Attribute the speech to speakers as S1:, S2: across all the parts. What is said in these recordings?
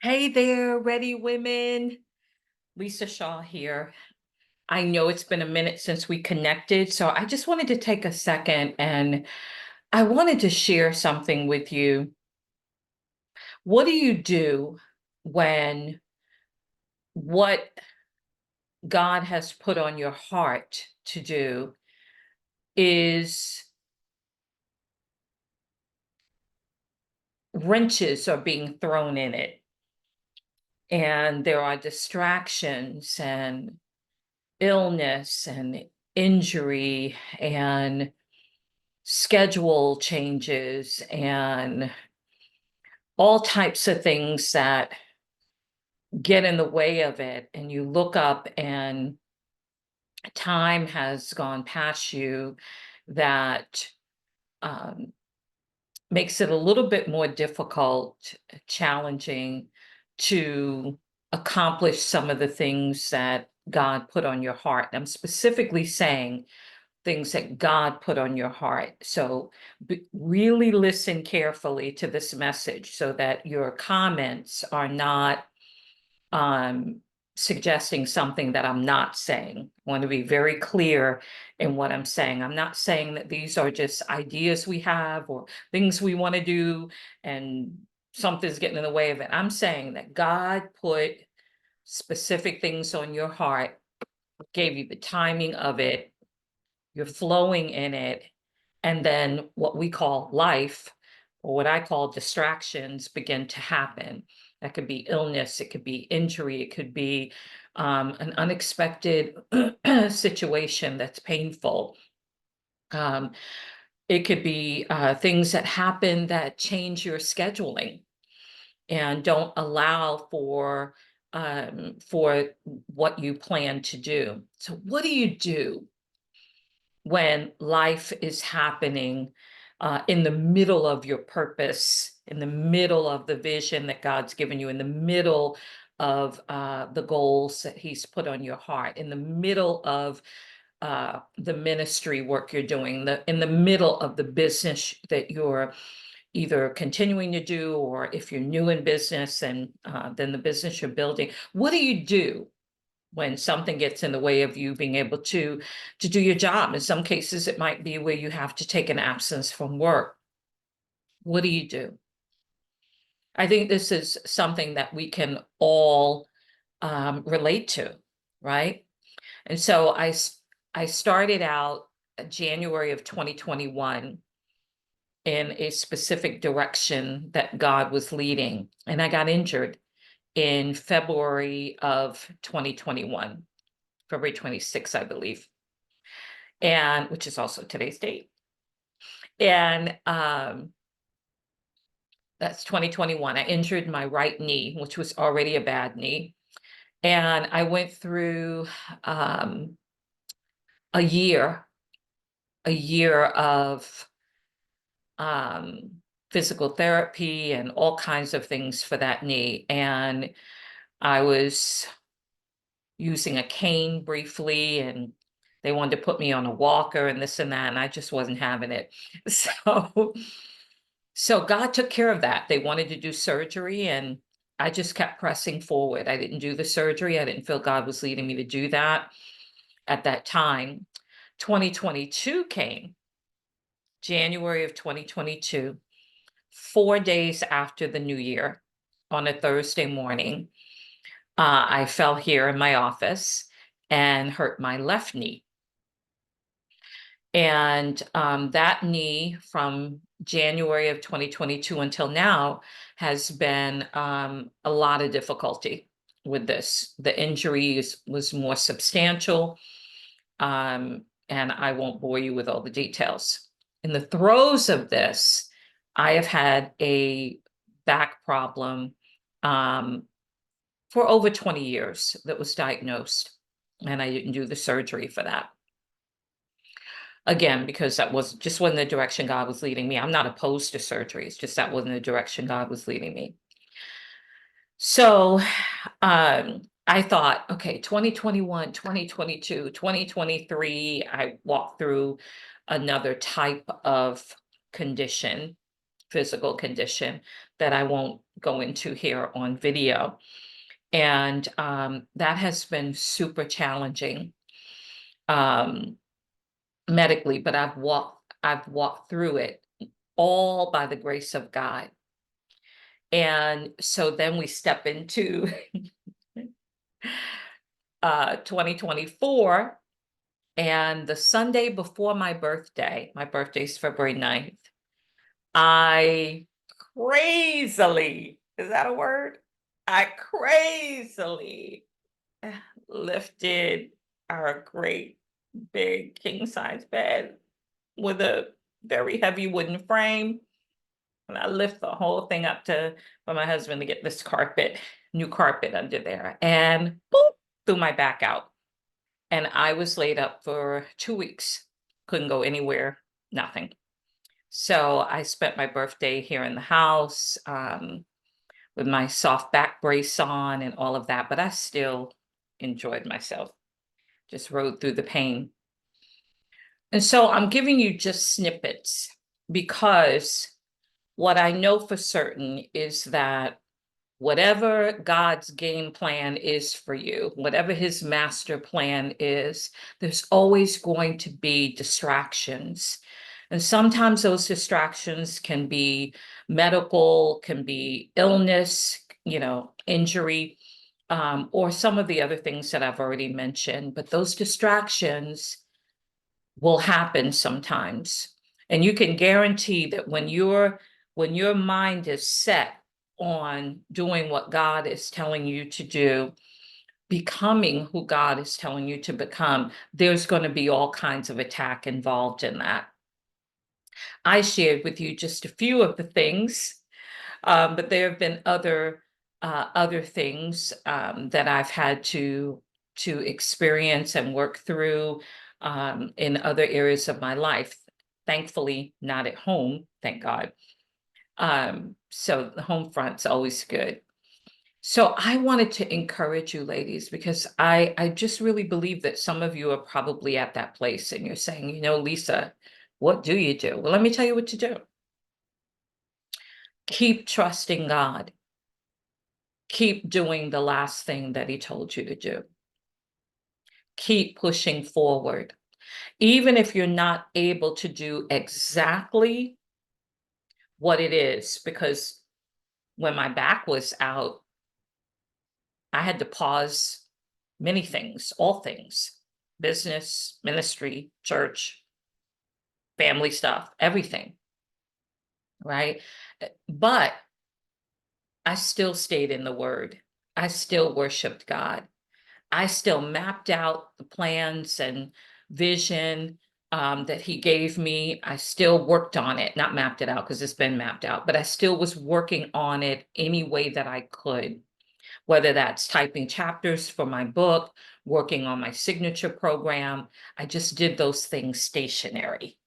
S1: Hey there, ready women. Lisa Shaw here. I know it's been a minute since we connected, so I just wanted to take a second and I wanted to share something with you. What do you do when what God has put on your heart to do is wrenches are being thrown in it, and there are distractions and illness and injury and schedule changes and all types of things that get in the way of it, and you look up and time has gone past you that um, makes it a little bit more difficult, challenging to accomplish some of the things that God put on your heart. I'm specifically saying things that God put on your heart. So really listen carefully to this message so that your comments are not um, suggesting something that I'm not saying. I want to be very clear in what I'm saying. I'm not saying that these are just ideas we have or things we want to do and something's getting in the way of it. I'm saying that God put specific things on your heart, gave you the timing of it, you're flowing in it, and then what we call life, or what I call distractions, begin to happen. That could be illness, it could be injury, it could be an unexpected situation that's painful. Um, it could be things that happen that change your scheduling and don't allow for what you plan to do. So what do you do when life is happening in the middle of your purpose, in the middle of the vision that God's given you, in the middle of the goals that He's put on your heart, in the middle of the ministry work you're doing, in the middle of the business that you're either continuing to do, or if you're new in business and then the business you're building. What do you do when something gets in the way of you being able to do your job? In some cases, it might be where you have to take an absence from work. What do you do? I think this is something that we can all relate to, right? And so I started out January of 2021 in a specific direction that God was leading, and I got injured in February of 2021, February 26th, I believe, and which is also today's date. And that's 2021. I injured my right knee, which was already a bad knee. And I went through um, a year, a year of um, physical therapy and all kinds of things for that knee. And I was using a cane briefly, and they wanted to put me on a walker and this and that, and I just wasn't having it. So God took care of that. They wanted to do surgery, and I just kept pressing forward. I didn't do the surgery. I didn't feel God was leading me to do that at that time. 2022 came, January of 2022, 4 days after the new year, on a Thursday morning. I fell here in my office and hurt my left knee. And that knee from January of 2022 until now has been a lot of difficulty with this. The injury was more substantial, and I won't bore you with all the details. In the throes of this, I have had a back problem for over 20 years that was diagnosed, and I didn't do the surgery for that. Again, because that wasn't the direction God was leading me. I'm not opposed to surgery. It's just that wasn't the direction God was leading me. So I thought, okay, 2021, 2022, 2023, I walked through another type of condition, physical condition. that I won't go into here on video. And that has been super challenging um, medically, but I've walked through it all by the grace of God. And so then we step into 2024, and the Sunday before my birthday's February 9th, I crazily, is that a word? I crazily lifted our great big king size bed with a very heavy wooden frame. And I lift the whole thing up for my husband to get this new carpet under there. And boop, threw my back out. And I was laid up for 2 weeks. Couldn't go anywhere, nothing. So I spent my birthday here in the house with my soft back brace on and all of that, but I still enjoyed myself. Just rode through the pain. And so I'm giving you just snippets because what I know for certain is that whatever God's game plan is for you, whatever his master plan is, there's always going to be distractions. And sometimes those distractions can be medical, can be illness, injury, or some of the other things that I've already mentioned. But those distractions will happen sometimes. And you can guarantee that when your mind is set on doing what God is telling you to do, becoming who God is telling you to become, there's going to be all kinds of attack involved in that. I shared with you just a few of the things, but there have been other things that I've had to experience and work through in other areas of my life. Thankfully, not at home, thank God. So the home front's always good. So I wanted to encourage you, ladies, because I just really believe that some of you are probably at that place and you're saying, Lisa, what do you do? Well, let me tell you what to do. Keep trusting God. Keep doing the last thing that he told you to do. Keep pushing forward. Even if you're not able to do exactly what it is, because when my back was out, I had to pause many things, all things, business, ministry, church, family stuff, everything, right? But I still stayed in the word. I still worshiped God. I still mapped out the plans and vision that he gave me. I still worked on it, not mapped it out because it's been mapped out, but I still was working on it any way that I could, whether that's typing chapters for my book, working on my signature program. I just did those things stationary.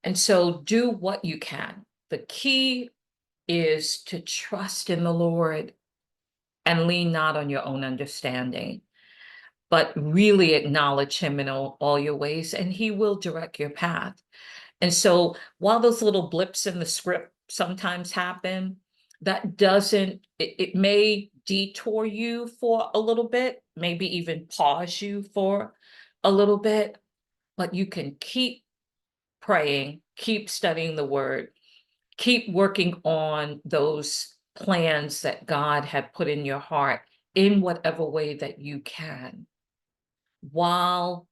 S1: And so do what you can. The key is to trust in the Lord and lean not on your own understanding, but really acknowledge him in all your ways, and he will direct your path. And so while those little blips in the script sometimes happen, that doesn't, it may detour you for a little bit, maybe even pause you for a little bit, but you can keep praying, keep studying the word, keep working on those plans that God had put in your heart in whatever way that you can, while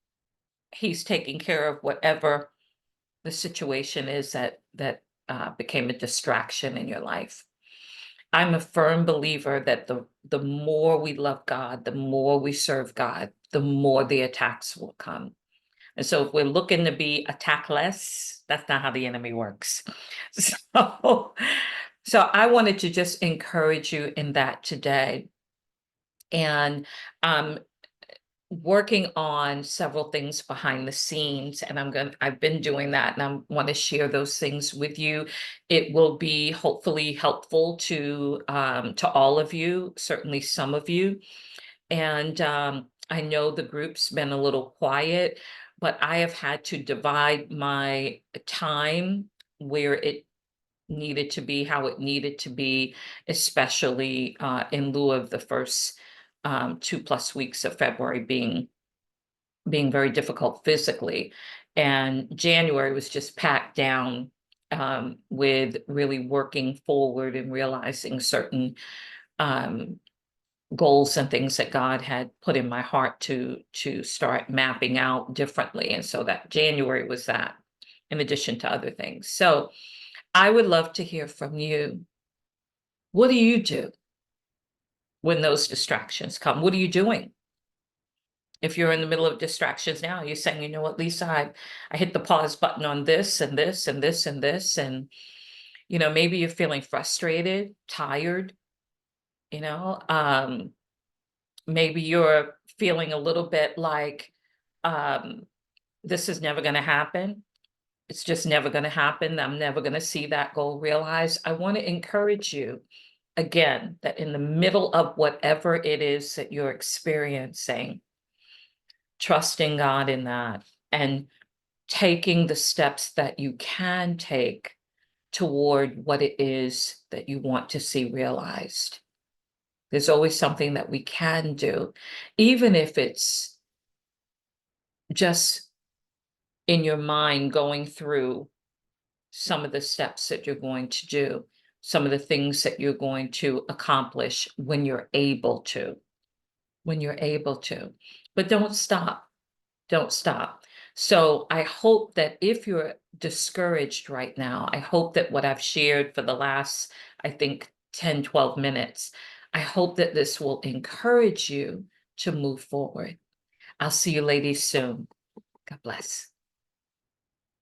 S1: he's taking care of whatever the situation is that became a distraction in your life. I'm a firm believer that the more we love God, the more we serve God, the more the attacks will come. And so if we're looking to be attackless, that's not how the enemy works. So, so I wanted to just encourage you in that today. And working on several things behind the scenes, and I've been doing that, and I want to share those things with you. It will be hopefully helpful to all of you, certainly some of you. And I know the group's been a little quiet, but I have had to divide my time where needed to be, how it needed to be, especially in lieu of the first 2+ weeks of February being very difficult physically. And January was just packed down with really working forward and realizing certain um, goals and things that God had put in my heart to start mapping out differently. And so that January was that, in addition to other things. So I would love to hear from you. What do you do when those distractions come? What are you doing? If you're in the middle of distractions now, you're saying, you know what, Lisa, I hit the pause button on this and this and this and this. And, maybe you're feeling frustrated, tired, you know, maybe you're feeling a little bit like um, this is never going to happen. It's just never going to happen. I'm never going to see that goal realized. I want to encourage you again that in the middle of whatever it is that you're experiencing, trusting God in that and taking the steps that you can take toward what it is that you want to see realized. There's always something that we can do, even if it's just in your mind going through some of the steps that you're going to do, some of the things that you're going to accomplish when you're able to, But don't stop. Don't stop. So I hope that if you're discouraged right now, I hope that what I've shared for the last, I think, 10, 12 minutes, I hope that this will encourage you to move forward. I'll see you ladies soon. God bless.